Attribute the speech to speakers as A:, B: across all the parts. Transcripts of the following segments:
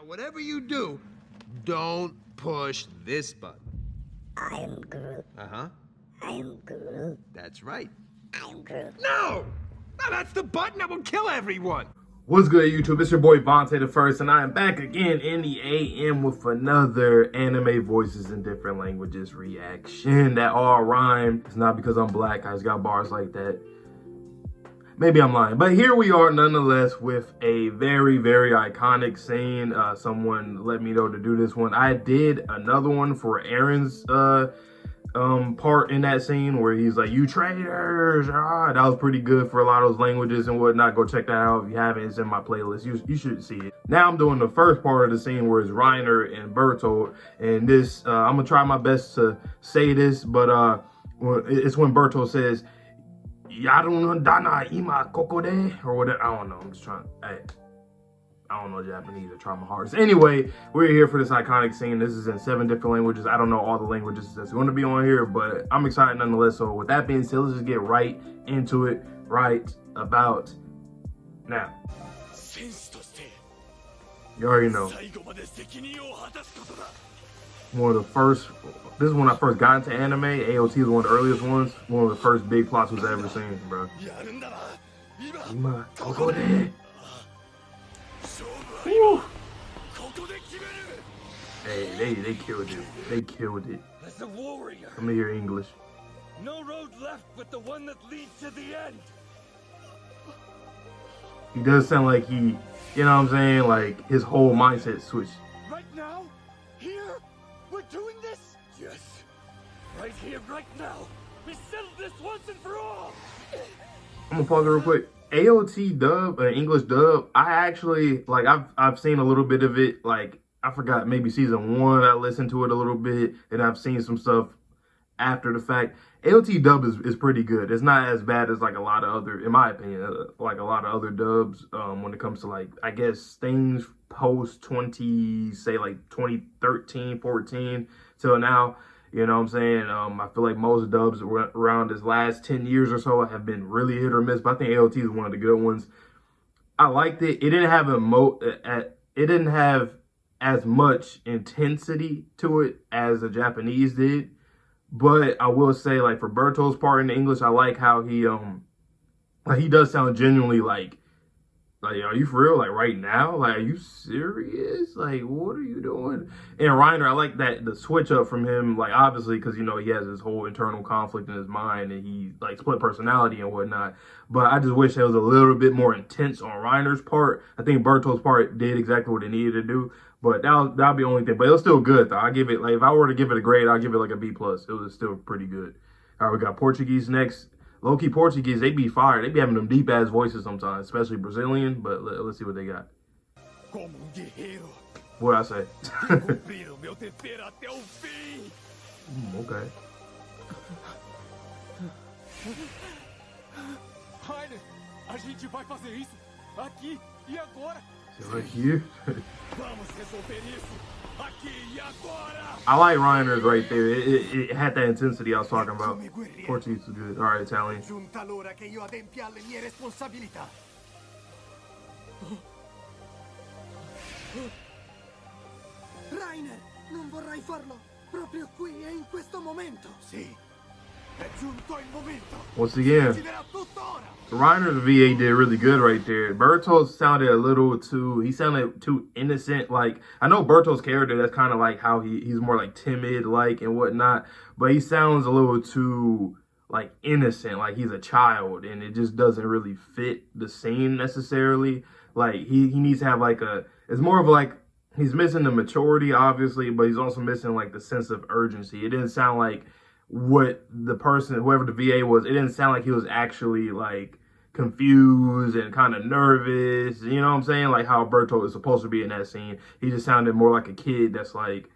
A: Now, whatever you do, don't push this button.
B: I am Groot.
A: Uh-huh.
B: I am Groot.
A: That's right.
B: I am Groot.
A: No! No, that's the button that will kill everyone!
C: What's good, YouTube? It's your boy Vontae the First, and I am back again in the AM with another anime voices in different languages reaction that all rhyme. It's not because I'm black, I just got bars like that. Maybe I'm lying, but here we are nonetheless with a very, very iconic scene. Someone let me know to do this one. I did another one for Aaron's part in that scene where he's like, "You traitors!" That was pretty good for a lot of those languages and whatnot. Go check that out if you haven't. It's in my playlist. You should see it. Now I'm doing the first part of the scene where it's Reiner and Bertholdt, and this I'm gonna try my best to say this, but it's when Bertholdt says, "Yarun dana ima kokode," or whatever. I don't know. I'm just trying. I don't know Japanese. I try my hardest. Anyway, we're here for this iconic scene. This is in 7 different languages. I don't know all the languages that's going to be on here, but I'm excited nonetheless. So with that being said, let's just get right into it right about now. You already know. One of the first, this is when I first got into anime. AOT was one of the earliest ones. One of the first big plots was ever seen, bro. Woo. Hey, they killed it. They killed it.
D: As a warrior,
C: Let me hear English.
D: no road left but the one that leads to the end.
C: He does sound like he, you know what I'm saying? Like his whole mindset switched.
D: Right now? Here? We're doing this? Yes. Right here, right now. We settled this once and for all.
C: I'm gonna pause it real quick. AOT dub, English dub. I actually like. I've seen a little bit of it. Like I forgot maybe season 1. I listened to it a little bit, and I've seen some stuff after the fact. AOT dub is pretty good. It's not as bad as like a lot of other, in my opinion, like a lot of other dubs. When it comes to like, I guess things post 2013, 14 till now. You know what I'm saying? I feel like most dubs around this last 10 years or so have been really hit or miss, but I think AOT is one of the good ones. I liked it. It didn't have it didn't have as much intensity to it as the Japanese did, but I will say, like for Bertholdt's part in the English, I like how he does sound genuinely like, are you for real? Like right now? Like, are you serious? Like, what are you doing? And Reiner, I like that the switch up from him, like obviously because you know he has this whole internal conflict in his mind and he like split personality and whatnot. But I just wish it was a little bit more intense on Reiner's part. I think Bertholdt's part did exactly what it needed to do. But that'll be the only thing. But it was still good though. I give it, like if I were to give it a grade, I'll give it like a B+. It was still pretty good. All right, we got Portuguese next. Low-key Portuguese, they be fire. They be having them deep-ass voices sometimes, especially Brazilian, but let's see what they got. What'd I say? Okay.
D: Reiner, a gente vai fazer isso aqui e agora.
C: Right here.
D: Vamos resolver isso aqui e agora.
C: I like Reiner's right there. It had that intensity I was talking about. Portuguese is good. All right, Italian.
D: Giunta l'ora che io adempia alle mie responsabilità.
E: Reiner, non vorrai farlo proprio qui e in questo momento.
D: Sì, è giunto il momento.
C: Once again,
D: Deciderà tutto ora.
C: Reiner's VA did really good right there. Bertholdt sounded a little too, he sounded too innocent. Like, I know Bertholdt's character, that's kind of like how he's more like timid like and whatnot, but he sounds a little too like innocent, like he's a child, and it just doesn't really fit the scene necessarily. Like he needs to have like it's more of like, he's missing the maturity obviously, but he's also missing like the sense of urgency. It didn't sound like what the person, whoever the VA was, it didn't sound like he was actually like confused and kind of nervous, you know what I'm saying? Like how Bertholdt is supposed to be in that scene. He just sounded more like a kid that's like,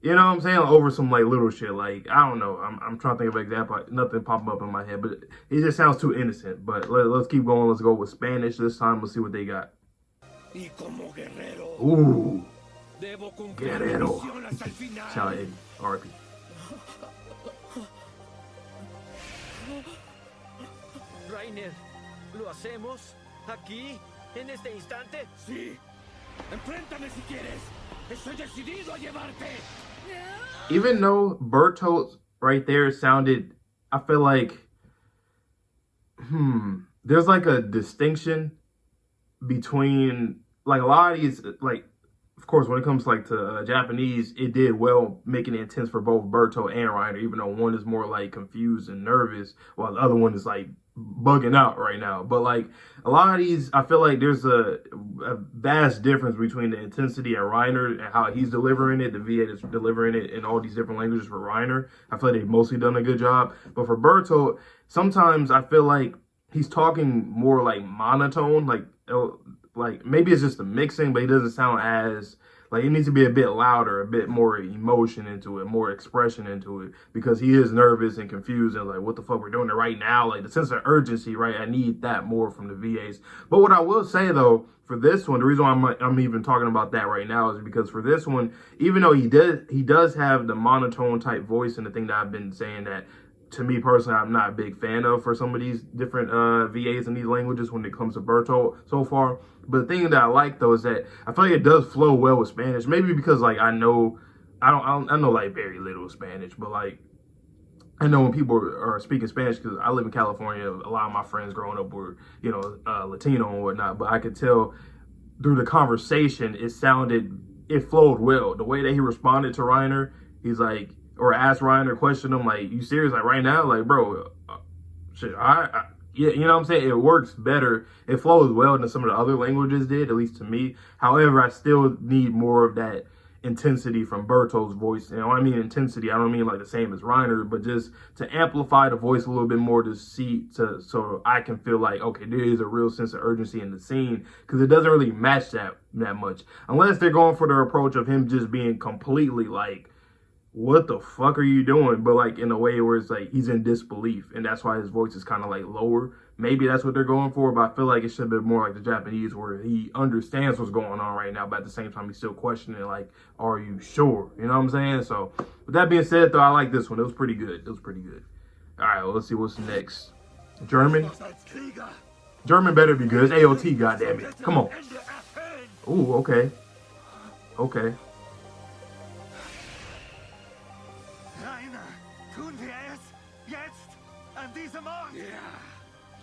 C: you know what I'm saying? Like over some like little shit. Like, I don't know. I'm trying to think of an example. Nothing popping up in my head, but it just sounds too innocent. But let's keep going. Let's go with Spanish this time. Let's see what they got. Ooh. Guerrero. Sound like Eddie. R.I.P.
F: Reiner, ¿lo hacemos aquí, en este instante?
D: Sí, Enfréntame si quieres. Estoy decidido a llevarte.
C: Even though Bertholdt right there sounded, I feel like, there's like a distinction between, like, a lot of these, like, of course, when it comes like to Japanese, it did well making it intense for both Bertholdt and Reiner, even though one is more like confused and nervous, while the other one is like bugging out right now. But like a lot of these, I feel like there's a vast difference between the intensity of Reiner and how he's delivering it. The VA is delivering it in all these different languages for Reiner. I feel like they've mostly done a good job. But for Bertholdt, sometimes I feel like he's talking more like monotone, like maybe it's just the mixing, but he doesn't sound as, like, it needs to be a bit louder, a bit more emotion into it, more expression into it, because he is nervous and confused and like, what the fuck, we're doing it right now? Like the sense of urgency, right? I need that more from the VAs. But what I will say though, for this one, the reason why I'm even talking about that right now is because for this one, even though he does have the monotone type voice, and the thing that I've been saying that, to me personally, I'm not a big fan of for some of these different VAs in these languages when it comes to Bertholdt so far. But the thing that I like though is that I feel like it does flow well with Spanish. Maybe because like I know like very little Spanish, but like I know when people are speaking Spanish, because I live in California, a lot of my friends growing up were, you know, Latino and whatnot. But I could tell through the conversation, it flowed well. The way that he responded to Reiner, he's like, or asked Reiner, questioned him, like, you serious? Like right now? Like, bro, shit, yeah, you know what I'm saying? It works better. It flows well than some of the other languages did, at least to me. However, I still need more of that intensity from Bertholdt's voice. You know, I mean intensity, I don't mean like the same as Reiner, but just to amplify the voice a little bit more so I can feel like, okay, there is a real sense of urgency in the scene, because it doesn't really match that much. Unless they're going for the approach of him just being completely like, what the fuck are you doing? But like in a way where it's like he's in disbelief, and that's why his voice is kind of like lower. Maybe that's what they're going for, but I feel like it should be more like the Japanese, where he understands what's going on right now, but at the same time he's still questioning, like, are you sure? You know what I'm saying? So with that being said though, I like this one. It was pretty good. All right, well, let's see what's next. German better be good. It's AOT, goddammit. Come on. Ooh, okay.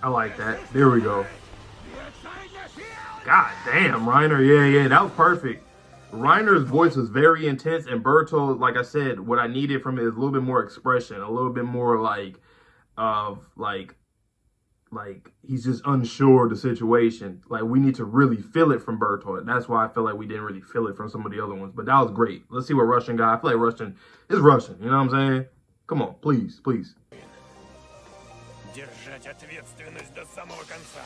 C: I like that. There we go. God damn, Reiner. Yeah, that was perfect. Reiner's voice was very intense, and Bertholdt, like I said, what I needed from it is a little bit more expression, a little bit more like he's just unsure of the situation. Like, we need to really feel it from Bertholdt. That's why I feel like we didn't really feel it from some of the other ones. But that was great. Let's see what Russian guy. I feel like Russian is Russian. You know what I'm saying? Come on, please.
D: Держать ответственность до самого конца.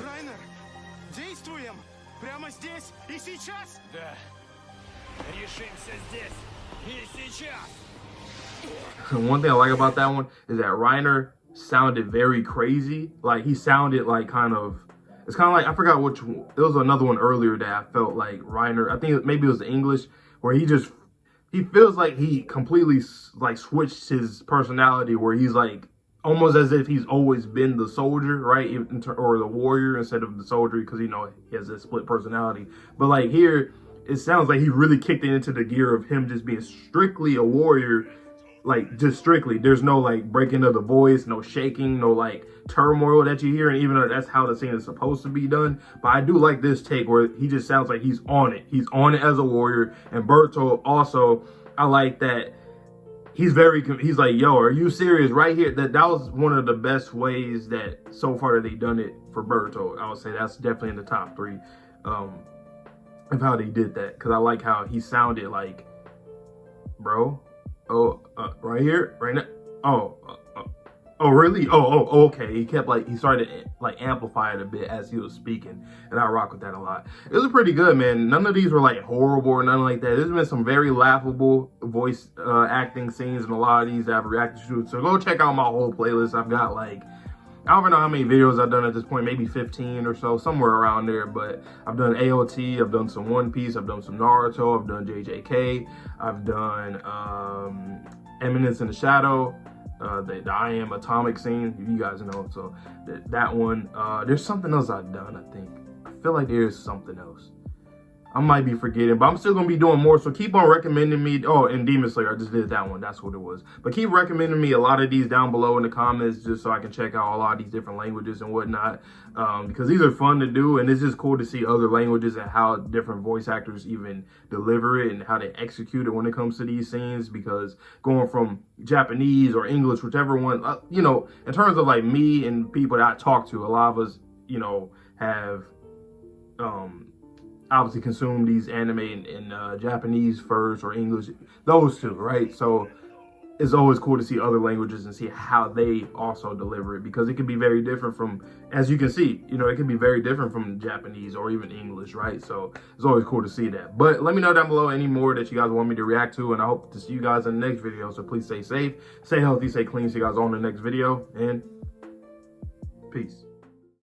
E: Райнер, действуем! Прямо здесь и сейчас!
D: Да. Решимся здесь и сейчас.
C: One thing I like about that one is that Reiner sounded very crazy. Like, he sounded like it's kind of like, I forgot which one. There was another one earlier that I felt like Reiner, I think maybe it was English, where he feels like he completely like switched his personality, where he's like almost as if he's always been the soldier, right? Or the warrior instead of the soldier, because, you know, he has a split personality. But like here, it sounds like he really kicked it into the gear of him just being strictly a warrior, like just strictly. There's no like breaking of the voice, no shaking, no like turmoil that you hear. And even though that's how the scene is supposed to be done, but I do like this take where he just sounds like he's on it. He's on it as a warrior. And Bertholdt also, I like that he's like, yo, are you serious? Right here. That was one of the best ways that so far that they done it for Bertholdt. I would say that's definitely in the top 3 of how they did that, because I like how he sounded like, bro, right here, right now, oh really, okay. He kept he started to amplify it a bit as he was speaking, and I rock with that a lot. It was pretty good, man. None of these were like horrible or nothing like that. There's been some very laughable voice acting scenes in a lot of these that I've reacted to, so go check out my whole playlist. I've got I don't even know how many videos I've done at this point, maybe 15 or so, somewhere around there. But I've done AOT, I've done some One Piece, I've done some Naruto, I've done JJK, I've done Eminence in the Shadow, the I Am Atomic scene, you guys know. So that one. There's something else I've done, I think. I feel like there's something else. I might be forgetting, but I'm still going to be doing more. So keep on recommending me. Oh, and Demon Slayer, I just did that one. That's what it was. But keep recommending me a lot of these down below in the comments just so I can check out a lot of these different languages and whatnot. Because these are fun to do. And it's just cool to see other languages and how different voice actors even deliver it and how they execute it when it comes to these scenes. Because going from Japanese or English, whichever one, you know, in terms of like me and people that I talk to, a lot of us, you know, have obviously consume these anime in Japanese first or English, those two, right? So it's always cool to see other languages and see how they also deliver it, because it can be very different from, as you can see, you know, it can be very different from Japanese or even English, right? So it's always cool to see that. But let me know down below any more that you guys want me to react to, and I hope to see you guys in the next video. So please stay safe, stay healthy, stay clean. See you guys on the next video, and peace.